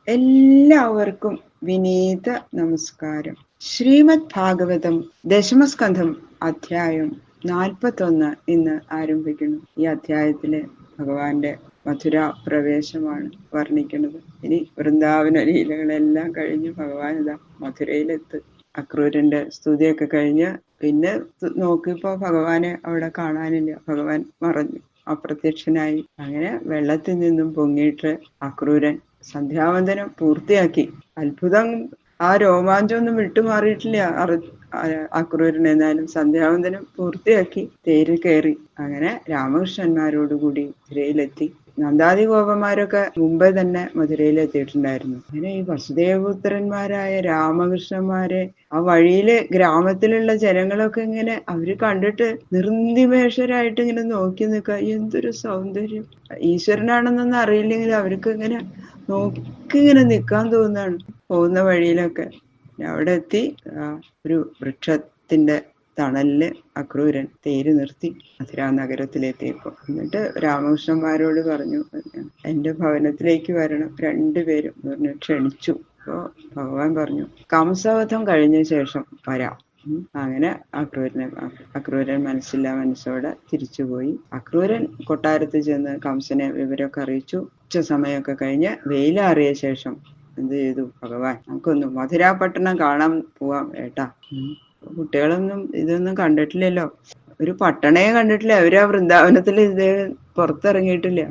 എല്ലാവർക്കും വിനീത നമസ്കാരം. ശ്രീമദ് ഭാഗവതം ദശമസ്കന്ധം അധ്യായം 41 ഇന്ന് ആരംഭിക്കുന്നു. ഈ അധ്യായത്തിലെ ഭഗവാന്റെ മധുര പ്രവേശമാണ് വർണ്ണിക്കുന്നത്. ഇനി വൃന്ദാവന ലീലകളെല്ലാം കഴിഞ്ഞ് ഭഗവാൻ ഇതാ മധുരയിലെത്ത്. അക്രൂരന്റെ സ്തുതിയൊക്കെ കഴിഞ്ഞ് പിന്നെ നോക്കിയപ്പോ ഭഗവാനെ അവിടെ കാണാനില്ല. ഭഗവാൻ മറഞ്ഞു, അപ്രത്യക്ഷനായി. അങ്ങനെ വെള്ളത്തിൽ നിന്നും പൊങ്ങിയിട്ട് അക്രൂരൻ സന്ധ്യാവന്തനം പൂർത്തിയാക്കി. അത്ഭുതം, ആ രോമാഞ്ചമൊന്നും വിട്ടുമാറിയിട്ടില്ല അക്രൂരൻ. എന്നാലും സന്ധ്യാവന്തനം പൂർത്തിയാക്കി തേരിൽ കയറി അങ്ങനെ രാമകൃഷ്ണന്മാരോടുകൂടി മധുരയിലെത്തി. നന്ദാദി ഗോപന്മാരൊക്കെ മുമ്പേ തന്നെ മധുരയിലെത്തിയിട്ടുണ്ടായിരുന്നു. അങ്ങനെ ഈ വസുദേവപുത്രന്മാരായ രാമകൃഷ്ണന്മാരെ ആ വഴിയില് ഗ്രാമത്തിലുള്ള ജനങ്ങളൊക്കെ ഇങ്ങനെ അവര് കണ്ടിട്ട് നിർനിമേഷരായിട്ട് ഇങ്ങനെ നോക്കി നിൽക്കുക. എന്തൊരു സൗന്ദര്യം! ഈശ്വരനാണെന്നൊന്നും അറിയില്ലെങ്കിൽ അവർക്ക് ഇങ്ങനെ നോക്കി ഇങ്ങനെ നിൽക്കാൻ തോന്നാണ് പോകുന്ന വഴിയിലൊക്കെ. അവിടെ എത്തി ഒരു വൃക്ഷത്തിന്റെ തണലില് അക്രൂരൻ തേര് നിർത്തി മധുരാ നഗരത്തിലെത്തിയപ്പോ. എന്നിട്ട് രാമകൃഷ്ണന്മാരോട് പറഞ്ഞു, എന്റെ ഭവനത്തിലേക്ക് വരണം രണ്ടുപേരും പറഞ്ഞ് ക്ഷണിച്ചു. അപ്പോ ഭഗവാൻ പറഞ്ഞു, കംസവധം കഴിഞ്ഞ ശേഷം വരാം. അങ്ങനെ അക്രൂരൻ മനസ്സില്ലാ മനസ്സോടെ തിരിച്ചുപോയി. അക്രൂരൻ കൊട്ടാരത്തിൽ ചെന്ന് കംസനെ വിവരമൊക്കെ അറിയിച്ചു. ഉച്ച സമയമൊക്കെ കഴിഞ്ഞ് വെയിലാറിയ ശേഷം എന്ത് ചെയ്തു ഭഗവാൻ, നമുക്കൊന്ന് മധുരാപട്ടണം കാണാൻ പോവാം ഏട്ടാ. കുട്ടികളൊന്നും ഇതൊന്നും കണ്ടിട്ടില്ലല്ലോ, ഒരു പട്ടണേ കണ്ടിട്ടില്ല. അവര് ആ വൃന്ദാവനത്തിൽ ഇത് പുറത്തിറങ്ങിയിട്ടില്ല.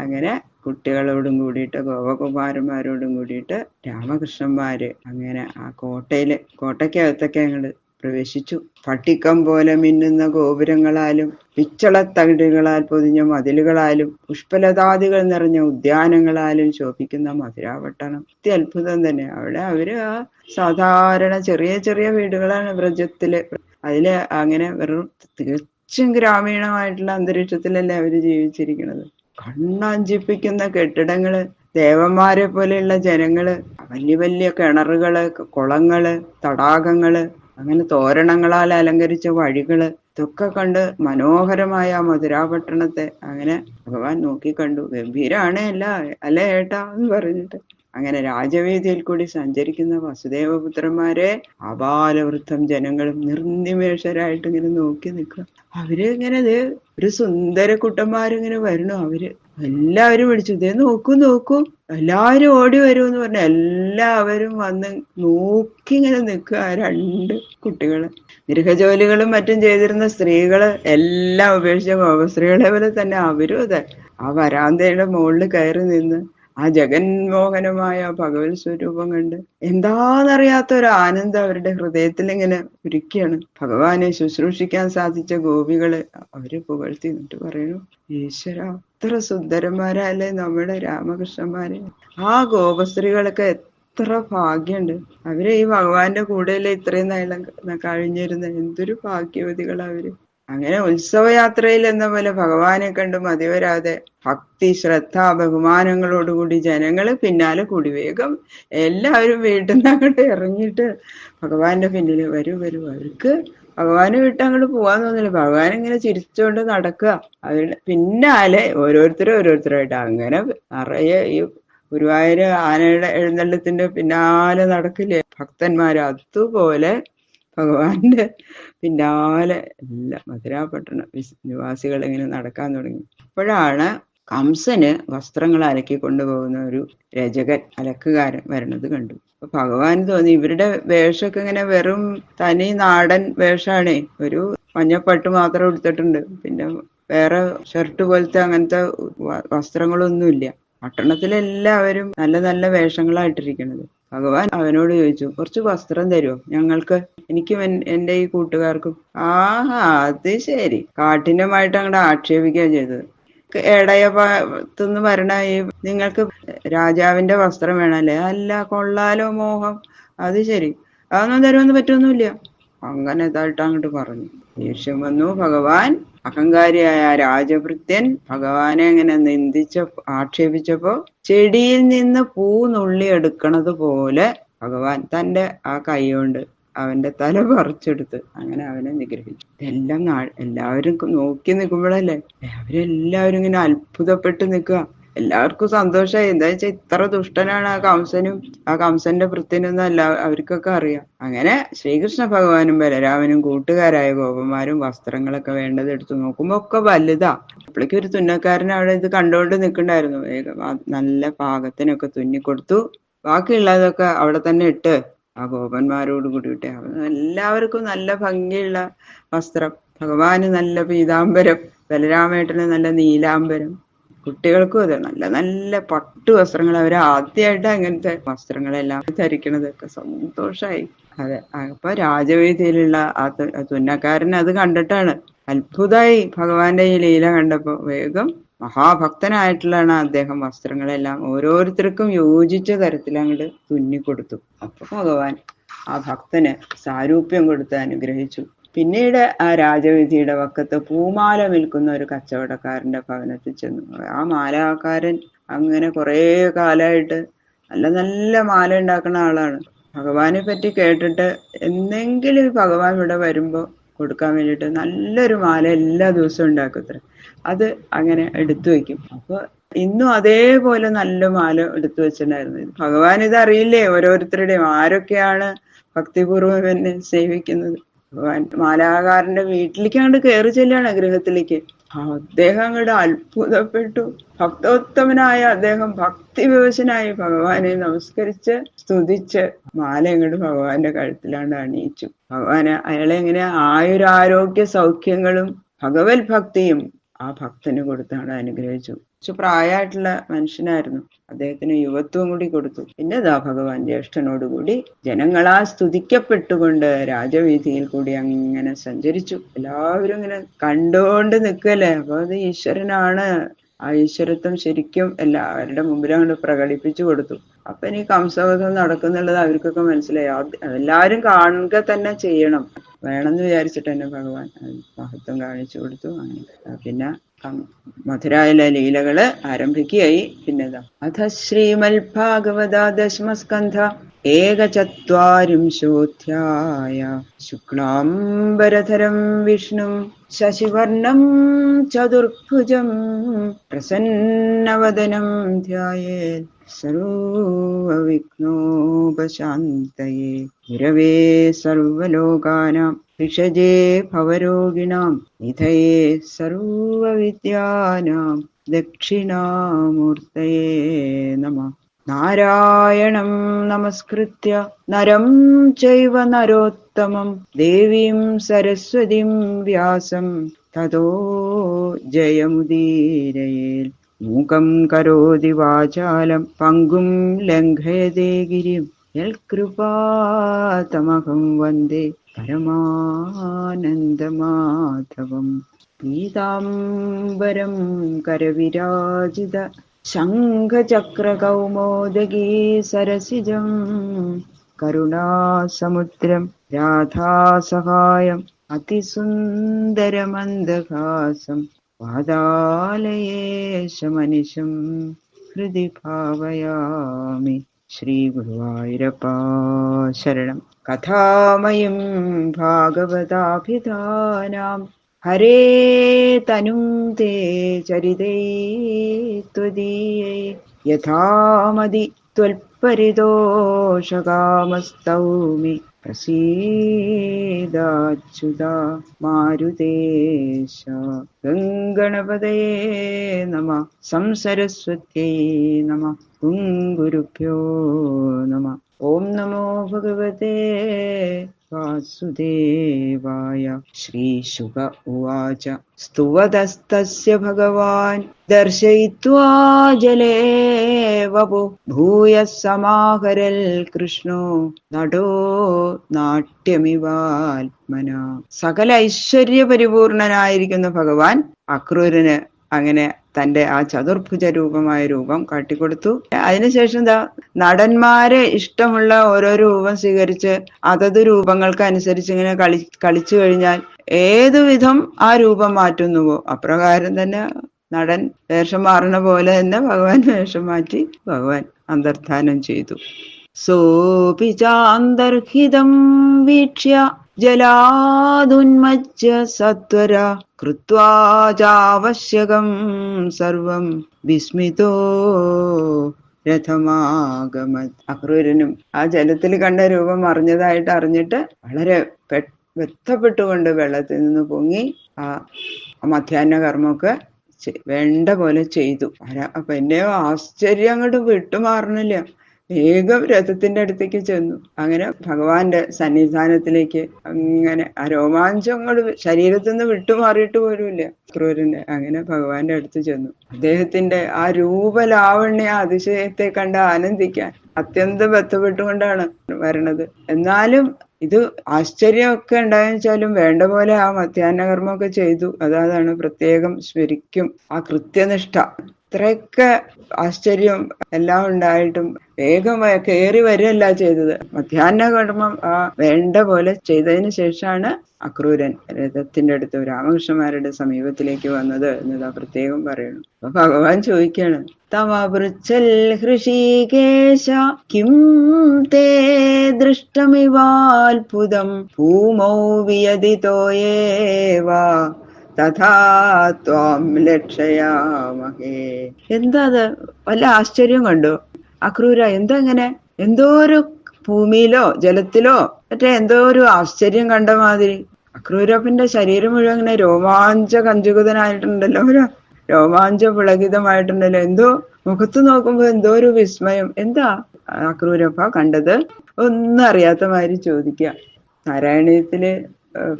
അങ്ങനെ കുട്ടികളോടും കൂടിയിട്ട് ഗോപകുമാരന്മാരോടും കൂടിയിട്ട് രാമകൃഷ്ണന്മാര് അങ്ങനെ ആ കോട്ടയ്ക്കകത്തൊക്കെ അങ്ങോട്ട് പ്രവേശിച്ചു. പട്ടിക്കം പോലെ മിന്നുന്ന ഗോപുരങ്ങളാലും പിച്ചളത്തകിടുകളാൽ പൊതിഞ്ഞ മതിലുകളാലും പുഷ്പലതാദികൾ നിറഞ്ഞ ഉദ്യാനങ്ങളാലും ശോഭിക്കുന്ന മധുരാപട്ടണം അത്യത്ഭുതം തന്നെ. അവിടെ അവര് ആ സാധാരണ ചെറിയ ചെറിയ വീടുകളാണ് വ്രജത്തില്. അതില് അങ്ങനെ വെറും തികച്ചും ഗ്രാമീണമായിട്ടുള്ള അന്തരീക്ഷത്തിലല്ലേ അവര് ജീവിച്ചിരിക്കുന്നത്. കണ്ണഞ്ചിപ്പിക്കുന്ന കെട്ടിടങ്ങള്, ദേവന്മാരെ പോലെയുള്ള ജനങ്ങള്, വലിയ വലിയ കിണറുകള്, കുളങ്ങള്, തടാകങ്ങള്, അങ്ങനെ തോരണങ്ങളാൽ അലങ്കരിച്ച വഴികള്, ഇതൊക്കെ കണ്ട് മനോഹരമായ മധുരാപട്ടണത്തെ അങ്ങനെ ഭഗവാൻ നോക്കിക്കണ്ടു. ഗംഭീരാണ് അല്ലേ ഏട്ടാ എന്ന് പറഞ്ഞിട്ട് അങ്ങനെ രാജവീതിയിൽ കൂടി സഞ്ചരിക്കുന്ന വസുദേവപുത്രന്മാരെ ആബാലവൃദ്ധം ജനങ്ങളും നിർനിമേഷരായിട്ട് ഇങ്ങനെ നോക്കി നിൽക്കുക. അവര് ഇങ്ങനെ ഒരു സുന്ദര കുട്ടന്മാരിങ്ങനെ വരണു. അവര് എല്ലാവരും വിളിച്ചു, ഇതേ നോക്കൂ, എല്ലാവരും ഓടി വരുമെന്ന് പറഞ്ഞ എല്ലാവരും വന്ന് നോക്കി ഇങ്ങനെ നിൽക്കുക. രണ്ട് കുട്ടികള് ഗൃഹജോലികളും മറ്റും ചെയ്തിരുന്ന സ്ത്രീകള് എല്ലാം ഉപേക്ഷിച്ച ഗോപസ്ത്രീകളെ പോലെ തന്നെ അവരും അതെ ആ വരാന്തയുടെ മുകളിൽ കയറി നിന്ന് ആ ജഗന്മോഹനമായ ഭഗവത് സ്വരൂപം കണ്ട് എന്താന്നറിയാത്ത ഒരു ആനന്ദം അവരുടെ ഹൃദയത്തിൽ ഇങ്ങനെ ഉരുക്കിയാണ്. ഭഗവാനെ ശുശ്രൂഷിക്കാൻ സാധിച്ച ഗോപികള് അവര് പുകഴ്ത്തി എന്നിട്ട് പറയുന്നു, ഈശ്വര, എത്ര സുന്ദരന്മാരല്ലേ നമ്മുടെ രാമകൃഷ്ണന്മാരെ. ആ ഗോപസ്ത്രീകളൊക്കെ എത്ര ഭാഗ്യമുണ്ട്. അവര് ഈ ഭഗവാന്റെ കൂടെയല്ലേ ഇത്രയും നാളും കഴിഞ്ഞിരുന്ന. എന്തൊരു ഭാഗ്യവതികളാ അവര്. അങ്ങനെ ഉത്സവയാത്രയിൽ എന്ന പോലെ ഭഗവാനെ കണ്ട് മതിവരാതെ ഭക്തി, ശ്രദ്ധ, ബഹുമാനങ്ങളോടുകൂടി ജനങ്ങള് പിന്നാലെ കൂടി വേഗം എല്ലാവരും വീട്ടിൽ നിന്ന് അങ്ങോട്ട് ഇറങ്ങിയിട്ട് ഭഗവാന്റെ പിന്നില് വരൂ. അവർക്ക് ഭഗവാനെ വിട്ട് അങ്ങോട്ട് പോവാൻ തോന്നില്ല. ഭഗവാൻ ഇങ്ങനെ ചിരിച്ചുകൊണ്ട് നടക്കുക. അവരുടെ പിന്നാലെ ഓരോരുത്തരായിട്ട് അങ്ങനെ നിറയെ ഈ ഗുരുവായൂര് ആനയുടെ എഴുന്നള്ളത്തിന്റെ പിന്നാലെ നടക്കില്ലേ ഭക്തന്മാര്, അതുപോലെ ഭഗവാന്റെ പിന്നാലെ എല്ലാ മധുരാപട്ടണ നിവാസികൾ ഇങ്ങനെ നടക്കാൻ തുടങ്ങി. അപ്പോഴാണ് കംസന് വസ്ത്രങ്ങൾ അലക്കി കൊണ്ടുപോകുന്ന ഒരു രജകൻ, അലക്കുകാരൻ വരണത് കണ്ടു. അപ്പൊ ഭഗവാൻ തോന്നി ഇവരുടെ വേഷമൊക്കെ ഇങ്ങനെ വെറും തനി നാടൻ വേഷാണേ. ഒരു മഞ്ഞപ്പട്ട് മാത്രം എടുത്തിട്ടുണ്ട്, പിന്നെ വേറെ ഷർട്ട് പോലത്തെ അങ്ങനത്തെ വസ്ത്രങ്ങളൊന്നുമില്ല. പട്ടണത്തിലെല്ലാവരും നല്ല നല്ല വേഷങ്ങളായിട്ടിരിക്കണത്. ഭഗവാൻ അവനോട് ചോദിച്ചു, കുറച്ച് വസ്ത്രം തരുമോ ഞങ്ങൾക്ക്, എനിക്കും എന്റെ ഈ കൂട്ടുകാർക്കും. അത് ശരി, കാഠിന്യമായിട്ട് അങ്ങോട്ട് ആക്ഷേപിക്കുകയാണ് ചെയ്തത്. എടയത്തുനിന്ന് വരണ ഈ നിങ്ങൾക്ക് രാജാവിന്റെ വസ്ത്രം വേണമല്ലേ? അല്ല, കൊള്ളാലോ മോഹം. അത് ശരി, അതൊന്നും തരുമെന്ന് പറ്റൊന്നുമില്ല. അങ്ങനെ ഇതായിട്ട് അങ്ങോട്ട് പറഞ്ഞു. ദേഷ്യം വന്നു. ഭഗവാൻ അഹങ്കാരിയായ രാജഭൃത്യൻ ഭഗവാനെ അങ്ങനെ ആക്ഷേപിച്ചപ്പോ ചെടിയിൽ നിന്ന് പൂ നുള്ളി എടുക്കണത് പോലെ ഭഗവാൻ തന്റെ ആ കൈ കൊണ്ട് അവന്റെ തല പറിച്ചെടുത്ത് അങ്ങനെ അവനെ നിഗ്രഹിച്ചു. എല്ലാവരും നോക്കി നിൽക്കുമ്പോഴല്ലേ അവരെല്ലാവരും ഇങ്ങനെ അത്ഭുതപ്പെട്ട് നിൽക്കുക. എല്ലാവർക്കും സന്തോഷമായി. എന്താ വെച്ചാൽ ഇത്ര ദുഷ്ടനാണ് ആ കംസനും, ആ കംസന്റെ ഭൃത്യനൊന്നും അവർക്കൊക്കെ അറിയാം. അങ്ങനെ ശ്രീകൃഷ്ണ ഭഗവാനും ബലരാമനും കൂട്ടുകാരായ ഗോപന്മാരും വസ്ത്രങ്ങളൊക്കെ വേണ്ടത് എടുത്തു നോക്കുമ്പോ ഒക്കെ വലുതാ. അപ്പോഴേക്കും ഒരു തുന്നക്കാരൻ അവിടെ ഇത് കണ്ടുകൊണ്ട് നിൽക്കണ്ടായിരുന്നു. വേഗം നല്ല പാകത്തിനൊക്കെ തുന്നിക്കൊടുത്തു. ബാക്കിയുള്ളതൊക്കെ അവിടെ തന്നെ ഇട്ട് ആ ഗോപന്മാരോട് കൂടിയിട്ട് എല്ലാവർക്കും നല്ല ഭംഗിയുള്ള വസ്ത്രം. ഭഗവാന് നല്ല പീതാംബരം, ബലരാമേട്ടന് നല്ല നീലാംബരം, കുട്ടികൾക്കും അതെ നല്ല നല്ല പട്ടു വസ്ത്രങ്ങൾ. അവർ ആദ്യമായിട്ട് അങ്ങനത്തെ വസ്ത്രങ്ങളെല്ലാം ധരിക്കണതൊക്കെ സന്തോഷായി. അതെ, അപ്പൊ രാജവീതിയിലുള്ള ആ തുന്നക്കാരൻ അത് കണ്ടിട്ടാണ് അത്ഭുതമായി. ഭഗവാന്റെ ഈ ലീല കണ്ടപ്പോ വേഗം മഹാഭക്തനായിട്ടുള്ളതാണ് അദ്ദേഹം വസ്ത്രങ്ങളെല്ലാം ഓരോരുത്തർക്കും യോജിച്ച തരത്തിൽ അങ്ങോട്ട് തുന്നിക്കൊടുത്തു. അപ്പൊ ഭഗവാൻ ആ ഭക്തന് സാരൂപ്യം കൊടുത്ത് അനുഗ്രഹിച്ചു. പിന്നീട് ആ രാജവീതിയുടെ വക്കത്ത് പൂമാല വിൽക്കുന്ന ഒരു കച്ചവടക്കാരന്റെ ഭവനത്തിൽ ചെന്നു. ആ മാലാക്കാരൻ അങ്ങനെ കുറേ കാലമായിട്ട് നല്ല നല്ല മാല ഉണ്ടാക്കുന്ന ആളാണ്. ഭഗവാനെ പറ്റി കേട്ടിട്ട് എന്തെങ്കിലും ഭഗവാൻ ഇവിടെ വരുമ്പോ കൊടുക്കാൻ വേണ്ടിയിട്ട് നല്ലൊരു മാല എല്ലാ ദിവസവും ഉണ്ടാക്കത്ര. അത് അങ്ങനെ എടുത്തു വെക്കും. അപ്പൊ ഇന്നും അതേപോലെ നല്ല മാല എടുത്തു വെച്ചിട്ടുണ്ടായിരുന്നു. ഭഗവാൻ ഇത് അറിയില്ലേ ഓരോരുത്തരുടെയും ആരൊക്കെയാണ് ഭക്തിപൂർവ്വം എന്നെ സേവിക്കുന്നത്. ഭഗവാൻ മാലാകാരന്റെ വീട്ടിലേക്ക് അങ്ങോട്ട് കയറി ചെല്ലാണ്, ഗൃഹത്തിലേക്ക്. അദ്ദേഹം അങ്ങോട്ട് അത്ഭുതപ്പെട്ടു. ഭക്തോത്തമനായ അദ്ദേഹം ഭക്തിവിവശനായി ഭഗവാനെ നമസ്കരിച്ച് സ്തുതിച്ച് മാല അങ്ങോട്ട് ഭഗവാന്റെ കഴുത്തിലാണ്ട് അണിയിച്ചു. ഭഗവാന് അയാളെ എങ്ങനെ ആയുരാരോഗ്യ സൗഖ്യങ്ങളും ഭഗവത് ഭക്തിയും ആ ഭക്തന് കൊടുത്താണ് അനുഗ്രഹിച്ചു. പ്രായമായിട്ടുള്ള മനുഷ്യനായിരുന്നു. അദ്ദേഹത്തിന് യുവത്വം കൂടി കൊടുത്തു. പിന്നെ ഇതാ ഭഗവാൻ ജ്യേഷ്ഠനോടുകൂടി ജനങ്ങളാൽ സ്തുതിക്കപ്പെട്ടുകൊണ്ട് രാജവീതിയിൽ കൂടി അങ്ങനെ സഞ്ചരിച്ചു. എല്ലാവരും ഇങ്ങനെ കണ്ടുകൊണ്ട് നിൽക്കല്ലേ. അപ്പൊ അത് ഈശ്വരനാണ്. ആ ഈശ്വരത്വം ശരിക്കും എല്ലാവരുടെ മുമ്പിൽ അങ്ങോട്ട് പ്രകടിപ്പിച്ചു കൊടുത്തു. അപ്പൊ ഇനി കംസവധം നടക്കുന്നുള്ളത് അവർക്കൊക്കെ മനസ്സിലായി. എല്ലാവരും കാണുക തന്നെ ചെയ്യണം വേണമെന്ന് വിചാരിച്ചിട്ട് തന്നെ ഭഗവാൻ മഹത്വം കാണിച്ചു കൊടുത്തു. അങ്ങനെ പിന്നെ മധുരായിലെ ലീലകള് ആരംഭിക്കുകയായി. പിന്നെതാ അഥ ശ്രീമൽ ഭാഗവത ദശമസ്കന്ധ ഏകചത്വാരിംശോധ്യായ ശുക്ലാംബരധരം വിഷ്ണു ശശിവർണം ചതുർഭുജം പ്രസന്നവദനം ധ്യായേത് സർവവിഘ്നോപശാന്തയേ ഗുരവേ സർവലോകാനാം ഋഷജേ ഭവരോഗിണാം നിധയേ സർവവിദ്യാനാം ദക്ഷിണാമൂർത്തയേ നമഃ. നാരായണം നമസ്കൃത്യ നരം ചൈവ നരോത്തമം ദേവീം സരസ്വതീം വ്യാസം തതോ ജയമുദീരയേൽ. മൂകം കരോതി വാചാലം പങ്കും ലംഘയതേ ഗിരിം യൽകൃപാതമഹം വന്ദേ പരമാനന്ദമാധവം. പീതാംബരം കരവിരാജിത ശംഖചക്രകൗമോദഗീ സരസിജം കരുണാസമുദ്രം രാധാസഹായം അതിസുന്ദരമന്ദഹാസം പാതാലയേശമനിശം ഹൃദി ഭാവയാമി. ശ്രീ ഗുരുവായൂരപ്പാ ശരണം. കഥാമയം ഭാഗവതാഭിധാനാം ഹരേ തനും തേ ചരിതേ ത്വദീയേ യഥാമതി ത്വൽപരിതോഷകാമസ്തൗമി പ്രസീദാച്യുതാ മാരുതേശ. ഗംഗണപതയേ നമഃ. സംസരസ്വത്യൈ നമഃ. ഗുരുഭ്യോ നമഃ. ഓം നമോ ഭഗവതേ വാസുദേവായ. ശ്രീശുക ഉവാച സ്തുവതസ്തസ്യ ഭഗവാൻ ദർശയിത്വാ ജലേ വപു ഭൂയഃ സമാഹരൽ കൃഷ്ണോ നടോ നാട്യമിവാത്മനാ. സകല ഐശ്വര്യപരിപൂർണനായിരിക്കുന്ന ഭഗവാൻ അക്രൂരന് അങ്ങനെ തന്റെ ആ ചതുർഭുജ രൂപമായ രൂപം കാട്ടിക്കൊടുത്തു. അതിനുശേഷം എന്താ, നടന്മാരെ ഇഷ്ടമുള്ള ഓരോ രൂപം സ്വീകരിച്ച് അതത് രൂപങ്ങൾക്ക് അനുസരിച്ച് ഇങ്ങനെ കളിച്ചു കഴിഞ്ഞാൽ ഏതു വിധം ആ രൂപം മാറ്റുന്നുവോ അപ്രകാരം തന്നെ നടൻ വേഷം മാറുന്ന പോലെ തന്നെ ഭഗവാൻ വേഷം മാറ്റി ഭഗവാൻ അന്തർധാനം ചെയ്തു. സോപി ചാന്തർഹിതം വീക്ഷ്യ ജലാദുന്മജ്ജ സത്വര കൃത്വാ ചാവശ്യകം സർവം വിസ്മിതോ രഥമാഗമത്. അക്രൂരനും ആ ജലത്തിൽ കണ്ട രൂപം അറിഞ്ഞതായിട്ട് അറിഞ്ഞിട്ട് വളരെ വ്യക്തപ്പെട്ടുകൊണ്ട് വെള്ളത്തിൽ നിന്ന് പൊങ്ങി ആ മധ്യാഹ്ന കർമ്മമൊക്കെ വേണ്ട പോലെ ചെയ്തു. അപ്പൊ എന്നെയോ ആശ്ചര്യം അങ്ങോട്ട് വിട്ടുമാറണില്ല. വേഗം രഥത്തിന്റെ അടുത്തേക്ക് ചെന്നു. അങ്ങനെ ഭഗവാന്റെ സന്നിധാനത്തിലേക്ക് അങ്ങനെ ആ രോമാഞ്ചങ്ങൾ ശരീരത്തിൽ നിന്ന് വിട്ടുമാറിയിട്ട് പോലുമില്ല ക്രൂരന്റെ. അങ്ങനെ ഭഗവാന്റെ അടുത്ത് ചെന്നു. അദ്ദേഹത്തിന്റെ ആ രൂപലാവണ്യ അതിശയത്തെ കണ്ട് ആനന്ദിക്കാൻ അത്യന്തം ബന്ധപ്പെട്ടുകൊണ്ടാണ് വരണത്. എന്നാലും ഇത് ആശ്ചര്യമൊക്കെ ഉണ്ടായെന്ന് വെച്ചാലും വേണ്ട പോലെ ആ മധ്യാഹ്നകർമ്മമൊക്കെ ചെയ്തു. അതാണ് പ്രത്യേകം സ്മരിക്കും. ആ കൃത്യനിഷ്ഠ ഇത്രയൊക്കെ ആശ്ചര്യം എല്ലാം ഉണ്ടായിട്ടും വേഗം കയറി വരികയല്ല ചെയ്തത്. മധ്യാഹ്ന കർമ്മം ആ വേണ്ട പോലെ ചെയ്തതിന് ശേഷമാണ് അക്രൂരൻ രഥത്തിന്റെ അടുത്ത് രാമകൃഷ്ണന്മാരുടെ സമീപത്തിലേക്ക് വന്നത് എന്നതാ പ്രത്യേകം പറയണം. അപ്പൊ ഭഗവാൻ ചോദിക്കാണ്, തമപൃച്ഛൽ ഹൃഷീകേശ കിം തേ ദൃഷ്ടമിവാത്ഭുതം ഭൂമൗ വിയതിതോയേവാ തഥാ ത്വാം ലക്ഷയാമഹേ. എന്താ അത്? വല്ല ആശ്ചര്യം കണ്ടോ അക്രൂര? എന്താ ഇങ്ങനെ എന്തോ ഒരു ഭൂമിയിലോ ജലത്തിലോ മറ്റേ എന്തോ ഒരു ആശ്ചര്യം കണ്ട മാതിരി. അക്രൂരപ്പന്റെ ശരീരം മുഴുവൻ ഇങ്ങനെ രോമാഞ്ച കഞ്ചുകിതനായിട്ടുണ്ടല്ലോ, രോമാഞ്ച പുളകിതമായിട്ടുണ്ടല്ലോ. എന്തോ മുഖത്ത് നോക്കുമ്പോ എന്തോ ഒരു വിസ്മയം. എന്താ അക്രൂരപ്പ കണ്ടത്? ഒന്നും അറിയാത്ത മാതിരി ചോദിക്കുക. നാരായണീയത്തില്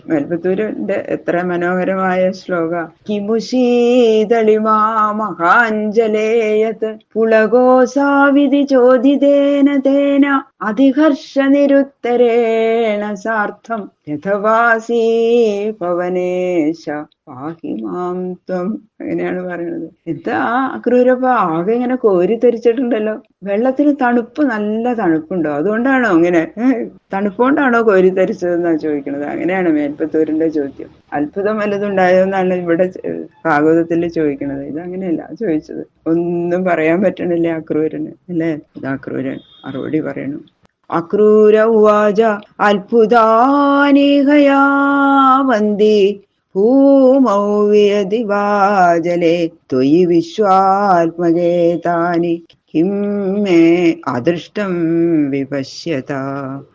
മേൽപ്പത്തൂരിന്റെ എത്ര മനോഹരമായ ശ്ലോക. കിമുശീതളിമാ മഹാഞ്ജലേയത് പുളകോസാവിധി ചോദിതേന തേന അതിഹർഷ നിരുത്തരേണ സാർത്ഥം രഥവാസീ പവനേശ പാഹി മാം ത്വം. അങ്ങനെയാണ് പറയുന്നത്. എന്താ അക്രൂരപ്പ ആകെ ഇങ്ങനെ കോരിത്തരിച്ചിട്ടുണ്ടല്ലോ. വെള്ളത്തിന് തണുപ്പ്, നല്ല തണുപ്പുണ്ടോ? അതുകൊണ്ടാണോ ഇങ്ങനെ തണുപ്പുകൊണ്ടാണോ കോരിത്തരിച്ചതെന്നാ ചോദിക്കുന്നത്. അങ്ങനെയാണ് മേൽപ്പത്തൂരിന്റെ ചോദ്യം. അത്ഭുതം വല്ലതുണ്ടായതെന്നാണ് ഇവിടെ ഭാഗവതത്തിൽ ചോദിക്കുന്നത്. ഇതങ്ങനെയല്ല ചോദിച്ചത്. ഒന്നും പറയാൻ പറ്റണില്ല അക്രൂരന്, അല്ലേ? ഇത് അക്രൂരൻ മറുപടി പറയണു. അക്രൂര ഉവാച അത്ഭുതാനിഹയാ വന്ദി ഭൂമൗ വിയതിവാജലേ ത്വയി വിശ്വാത്മകേ താനി കിം മേ അദൃഷ്ടം വിപശ്യത.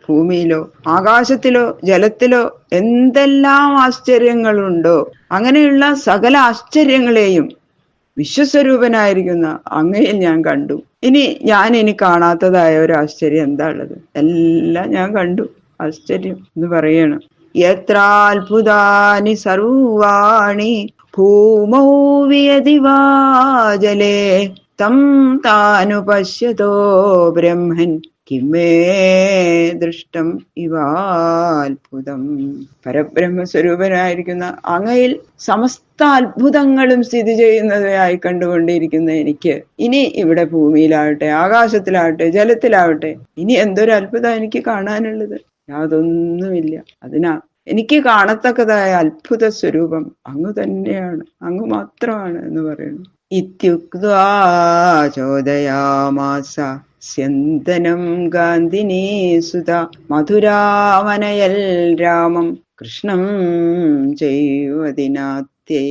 ഭൂമിയിലോ ആകാശത്തിലോ ജലത്തിലോ എന്തെല്ലാം ആശ്ചര്യങ്ങളുണ്ടോ അങ്ങനെയുള്ള സകല ആശ്ചര്യങ്ങളെയും വിശ്വസ്വരൂപനായിരിക്കുന്ന അങ്ങയിൽ ഞാൻ കണ്ടു. ഇനി കാണാത്തതായ ഒരു ആശ്ചര്യം എന്താ ഉള്ളത്? എല്ലാം ഞാൻ കണ്ടു. ആശ്ചര്യം എന്ന് പറയണം. യത്രാത്ഭുതാനി സർവാണി ഭൂമൗ വിയതിവാജലേ തം താനുപശ്യതോ ബ്രഹ്മൻ കിമേ ദൃഷ്ടം ഇവാത്ഭുതം. പരബ്രഹ്മസ്വരൂപനായിരിക്കുന്ന അങ്ങയിൽ സമസ്ത അത്ഭുതങ്ങളും സ്ഥിതി ചെയ്യുന്നതായി കണ്ടുകൊണ്ടിരിക്കുന്ന എനിക്ക് ഇനി ഇവിടെ ഭൂമിയിലാവട്ടെ ആകാശത്തിലാവട്ടെ ജലത്തിലാവട്ടെ ഇനി എന്തൊരു അത്ഭുതം എനിക്ക് കാണാനുള്ളത്? യാതൊന്നുമില്ല. എനിക്ക് കാണത്തക്കതായ അത്ഭുത സ്വരൂപം അങ്ങ് തന്നെയാണ്, അങ്ങ് മാത്രമാണ് എന്ന് പറയുന്നു. ഇത്യുക്ത്വാ ചോദയാമാസ സ്യന്തനം ഗാന്ധിനീ സുത മധുരാമനയൽ രാമം കൃഷ്ണം ചെയ്വതിനാത്യേ.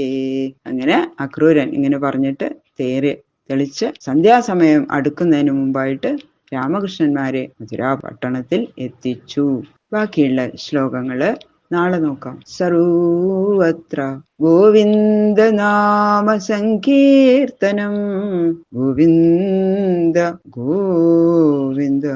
അങ്ങനെ അക്രൂരൻ ഇങ്ങനെ പറഞ്ഞിട്ട് തേര് തെളിച്ച് സന്ധ്യാസമയം അടുക്കുന്നതിന് മുമ്പായിട്ട് രാമകൃഷ്ണന്മാരെ മധുരാ പട്ടണത്തിൽ എത്തിച്ചു. ബാക്കിയുള്ള ശ്ലോകങ്ങള് നാളെ നോക്കാം. സർവത്ര ഗോവിന്ദ നാമ സങ്കീർത്തനം ഗോവിന്ദ ഗോവിന്ദ.